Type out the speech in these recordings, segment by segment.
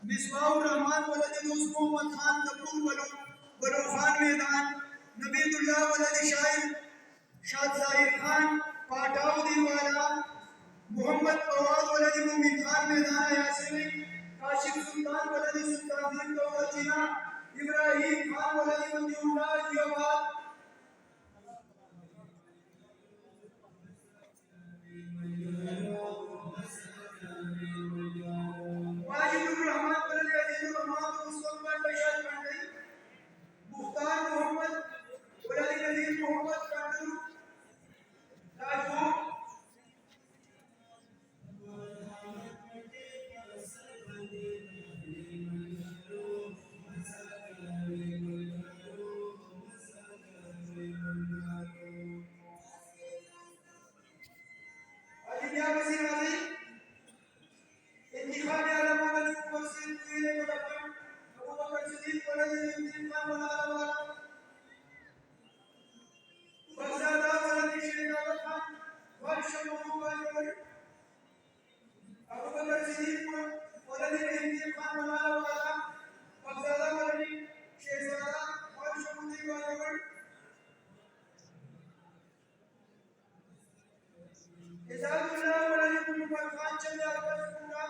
मिसबाहुर रहमान वलद दोस्त मोहम्मद खान कपूर बलोफान मैदान नबीदुल्लाह वलद शाहिद शाद जाहिर खान पाटाउद्दीन वाला मोहम्मद फवाद वलद मोमिन खान मैदान यासिनी काशिफ सुल्तान वलद सुल्तान दिन कौचिना इब्राहिम खान वलद मंजूरुल्लाह जियाबाद वाजिदुर रहमान वलद अजीजुर रहमान मुस्तफा बशर मंडई मुख्तार मोहम्मद वलद नजीर मोहम्मद कंदरू राजू अलिया वजीर आली इंतखाब आलम वलद मुफस्सिर वीर मुदफ़्फ़र अबू बकर सिद्दीक़ वलद इब्न खान वाला वज़ादा वलद शेखावत खान वर्ष मुबारक अबू बकर सिद्दीक़ वलद इब्न खान वाला वज़ादा वलद शेखावत वर्ष मुबारक इजाज़ुल्लाह वलद मुबारक खान चंद अकबर पूरा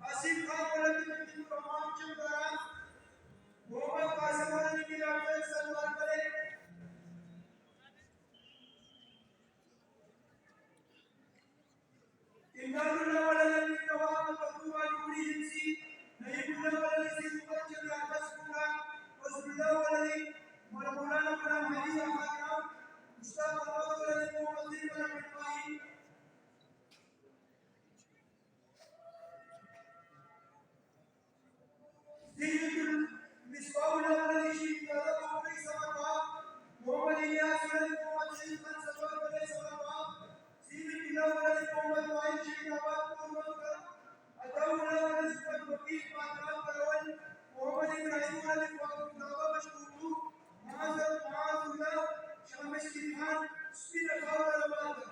आसिफ खान वलद नबी रहमान चंद्रा मोहम्मद कासिम वलद मिराज सलवार करे इमदादुल्लाह वलद नवाब कपूर पूरी जिंसी नईमुल्लाह वलद सिद्दीक़ चंद अकबर पूरा वज़ुल्लाह वलद मौलाना फरमान हदी खान मुस्तफा वलद मोहम्मद वलद मिटवाई Zeynuddin Misbahullah वलद शीख दादा कोपरी सफरवा मोहम्मद इलियास वलद मोहम्मद सईद खान सफर वलद सफरवा सीबुल्लाह वलद मोहम्मद वाइल शेखावत पूर्वकर अताउल्लाह वलद वकील पातरा करवल मोहम्मद इब्राहिम वलद दावा मशकूर माज़ुल्लाह शामिश खान स्पिन खावर वाला